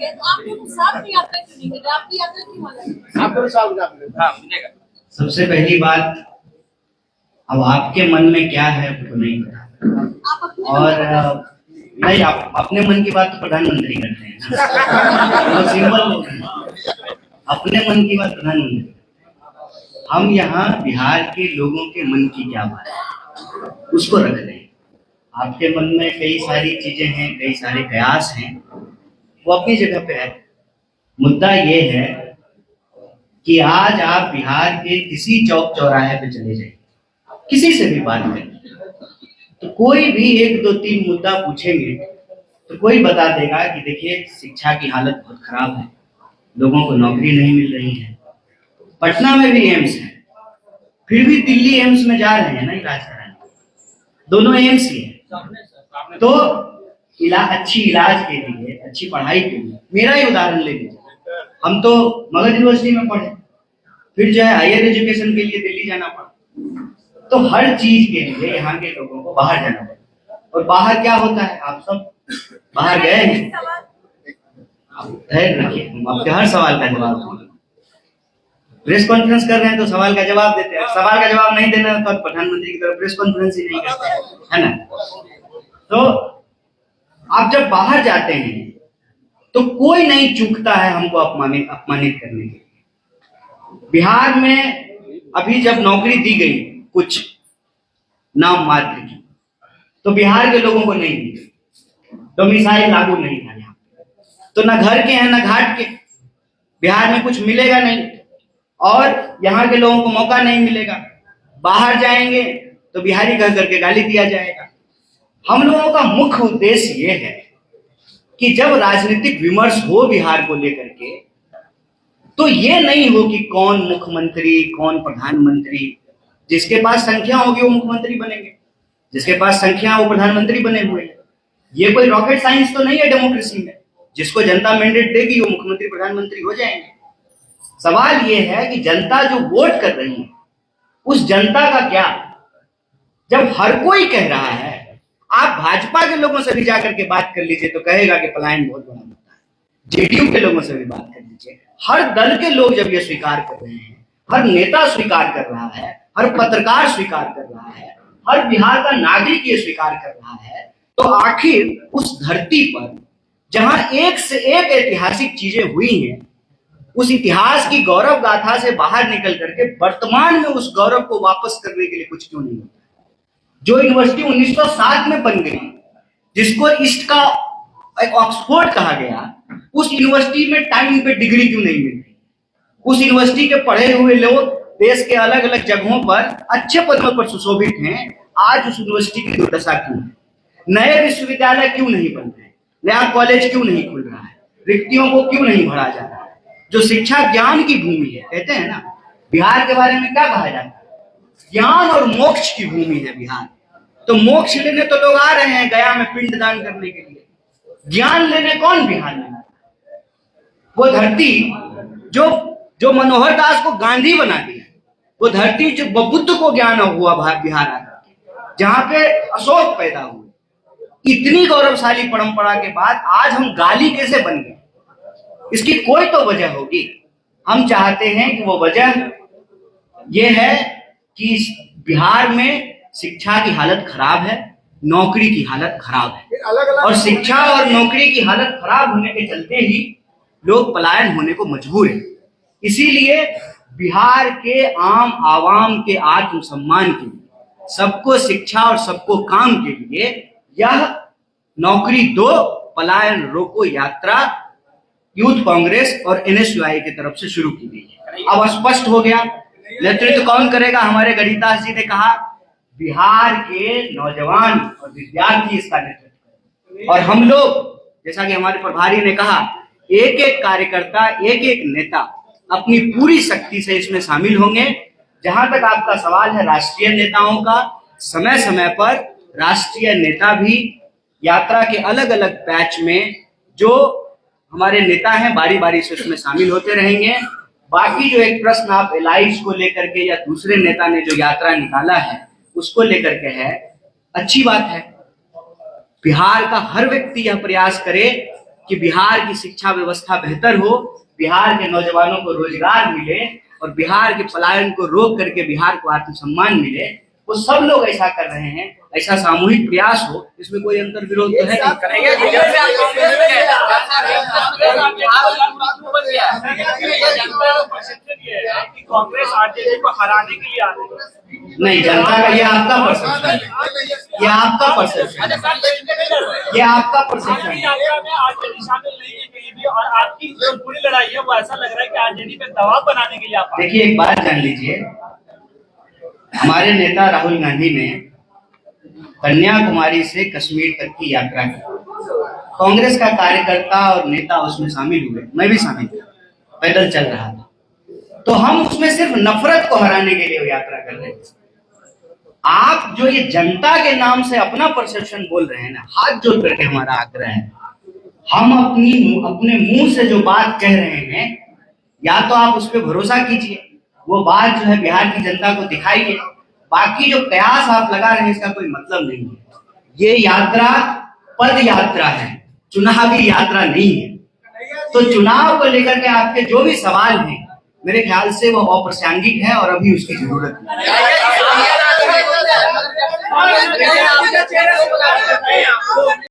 तो आप लोग साथ में यात्रा क्यों नहीं करते? आपकी यात्रा क्यों अलग है? आप लोग साथ में। हाँ मिलेगा। सबसे पहली बात, अब आपके मन में क्या है वो नहीं पता। आप अपने और नहीं, आप अपने मन की बात तो प्रधानमंत्री करते हैं तो सिंपल लोग हैं। अपने मन की बात प्रधानमंत्री। हम यहाँ बिहार के लोगों के मन की क्या बात है उसको रख रहे हैं। आपके मन में कई सारी चीजें हैं, कई सारे प्रयास हैं, वो अपनी जगह पे है। मुद्दा ये है कि आज आप बिहार के किसी चौक चौराहे पे चले जाइए, किसी से भी बात करें तो कोई भी 1 2 3 मुद्दा पूछेंगे तो कोई बता देगा कि देखिए शिक्षा की हालत बहुत खराब है, लोगों को नौकरी नहीं मिल रही है। पटना में भी एम्स है, फिर भी दिल्ली एम्स में जा रहे हैं ना इलाज कराने, दोनों एम्स ही है। तो अच्छी इलाज के लिए, अच्छी पढ़ाई के लिए, मेरा ही उदाहरण ले लीजिए, हम तो मगध यूनिवर्सिटी में पढ़े, फिर जो है हायर एजुकेशन के लिए दिल्ली जाना पड़ा। तो हर चीज के लिए यहाँ के लोगों को बाहर जाना पड़ा। और बाहर क्या होता है, आप सब बाहर गए हैं, धैर्य रखिए, हम आपके हर सवाल का जवाब देंगे। प्रेस कॉन्फ्रेंस कर रहे हैं तो सवाल का जवाब देते हैं, सवाल का जवाब नहीं देना तो प्रधानमंत्री की तरफ प्रेस कॉन्फ्रेंस ही नहीं करते है ना। तो आप जब बाहर जाते हैं तो कोई नहीं चूकता है हमको अपमानित करने के लिए। बिहार में अभी जब नौकरी दी गई कुछ नाम मात्र की, तो बिहार के लोगों को नहीं दी, डोमिसाइल लागू नहीं था यहाँ, तो ना घर के हैं ना घाट के, बिहार में कुछ मिलेगा नहीं और यहाँ के लोगों को मौका नहीं मिलेगा। बाहर जाएंगे तो बिहारी कह करके गाली दिया जाएगा। हम लोगों का मुख्य उद्देश्य ये है कि जब राजनीतिक विमर्श हो बिहार को लेकर के, तो ये नहीं हो कि कौन मुख्यमंत्री कौन प्रधानमंत्री, जिसके पास संख्या होगी वो मुख्यमंत्री बनेंगे, जिसके पास संख्या वो प्रधानमंत्री बने हुए हैं। ये कोई रॉकेट साइंस तो नहीं है डेमोक्रेसी में, जिसको जनता मैंडेट देगी वो मुख्यमंत्री प्रधानमंत्री हो जाएंगे। सवाल ये है कि जनता जो वोट कर रही है उस जनता का क्या। जब हर कोई कह रहा है, आप भाजपा के लोगों से भी जाकर के बात कर लीजिए तो कहेगा कि पलायन बहुत बड़ा मुद्दा है, जेडीयू के लोगों से भी बात कर लीजिए, हर दल के लोग जब ये स्वीकार कर रहे हैं, हर नेता स्वीकार कर रहा है, हर पत्रकार स्वीकार कर रहा है, हर बिहार का नागरिक ये स्वीकार कर रहा है, तो आखिर उस धरती पर जहां एक से एक ऐतिहासिक चीजें हुई हैं, उस इतिहास की गौरव गाथा से बाहर निकल करके वर्तमान में उस गौरव को वापस करने के लिए कुछ क्यों नहीं होता। जो यूनिवर्सिटी 1907 में बन गई, जिसको ईस्ट का एक ऑक्सफोर्ड कहा गया, उस यूनिवर्सिटी में टाइम पे डिग्री क्यों नहीं मिल रही। उस यूनिवर्सिटी के पढ़े हुए लोग देश के अलग अलग जगहों पर अच्छे पदों पर सुशोभित हैं, आज उस यूनिवर्सिटी की दुर्दशा क्यों है। नए विश्वविद्यालय क्यों नहीं बन रहे, नया कॉलेज क्यों नहीं खुल रहा है, रिक्तियों को क्यों नहीं भरा जा रहा है। जो शिक्षा ज्ञान की भूमि है, कहते हैं ना बिहार के बारे में क्या कहा जाता है, ज्ञान और मोक्ष की भूमि है बिहार। तो मोक्ष लेने तो लोग आ रहे हैं गया में पिंडदान करने के लिए, ज्ञान लेने कौन बिहार में। वो धरती जो मनोहर दास को गांधी बना दिया, वो धरती जो बुद्ध को ज्ञान हुआ बिहार आकर के, जहां पे अशोक पैदा हुए, इतनी गौरवशाली परंपरा के बाद आज हम गाली कैसे बन गए, इसकी कोई तो वजह होगी। हम चाहते हैं कि वो वजह ये है कि बिहार में शिक्षा की हालत खराब है, नौकरी की हालत खराब है, और शिक्षा और नौकरी की हालत खराब होने के चलते ही लोग पलायन होने को मजबूर हैं। इसीलिए बिहार के आम आवाम के आत्मसम्मान के लिए, सबको शिक्षा और सबको काम के लिए यह नौकरी दो पलायन रोको यात्रा यूथ कांग्रेस और एनएसयूआई की तरफ से शुरू की गई है। अब स्पष्ट हो गया नेतृत्व कौन करेगा। हमारे गणितास जी ने कहा बिहार के नौजवान और विद्यार्थी इसका नेतृत्व करेंगे, और हम लोग जैसा कि हमारे प्रभारी ने कहा, एक एक कार्यकर्ता एक एक नेता अपनी पूरी शक्ति से इसमें शामिल होंगे। जहां तक आपका सवाल है राष्ट्रीय नेताओं का, समय समय पर राष्ट्रीय नेता भी यात्रा के अलग अलग पैच में जो हमारे नेता हैं बारी बारी से उसमें शामिल होते रहेंगे। बाकी जो एक प्रश्न आप एलाइज को लेकर के या दूसरे नेता ने जो यात्रा निकाला है उसको लेकर के है, अच्छी बात है। बिहार का हर व्यक्ति यह प्रयास करे कि बिहार की शिक्षा व्यवस्था बेहतर हो, बिहार के नौजवानों को रोजगार मिले और बिहार के पलायन को रोक करके बिहार को आत्मसम्मान मिले, वो सब लोग ऐसा कर रहे हैं, ऐसा सामूहिक प्रयास हो, इसमें कोई अंतर विरोध तो है नहीं। कांग्रेस आरजेडी को हराने के लिए आ रही है। नहीं, जनता का ये आपका परसेप्शन है, ये आपका परसेप्शन है, ये आपका परसेप्शन है। आरजेडी शामिल नहीं है कहीं भी, और आपकी जो पूरी लड़ाई है वो ऐसा लग रहा है कि आरजेडी पे दबाव बनाने के लिए आप। देखिए, एक बात जान लीजिए, हमारे नेता राहुल गांधी ने कन्याकुमारी से कश्मीर तक की यात्रा की। कांग्रेस का कार्यकर्ता और नेता उसमें शामिल हुए, मैं भी शामिल था, पैदल चल रहा था। तो हम उसमें सिर्फ नफरत को हराने के लिए यात्रा कर रहे थे। आप जो ये जनता के नाम से अपना परसेप्शन बोल रहे हैं ना, हाथ जोड़ करके हमारा आग्रह है, हम अपने मुंह से जो बात कह रहे हैं, या तो आप उस पर भरोसा कीजिए, वो बात जो है बिहार की जनता को दिखाइए। बाकी जो कयास आप लगा रहे हैं इसका कोई मतलब नहीं है। ये यात्रा पद यात्रा है, चुनावी यात्रा नहीं है। तो चुनाव को लेकर के आपके जो भी सवाल हैं, मेरे ख्याल से वो अप्रासंगिक है और अभी उसकी जरूरत नहीं है।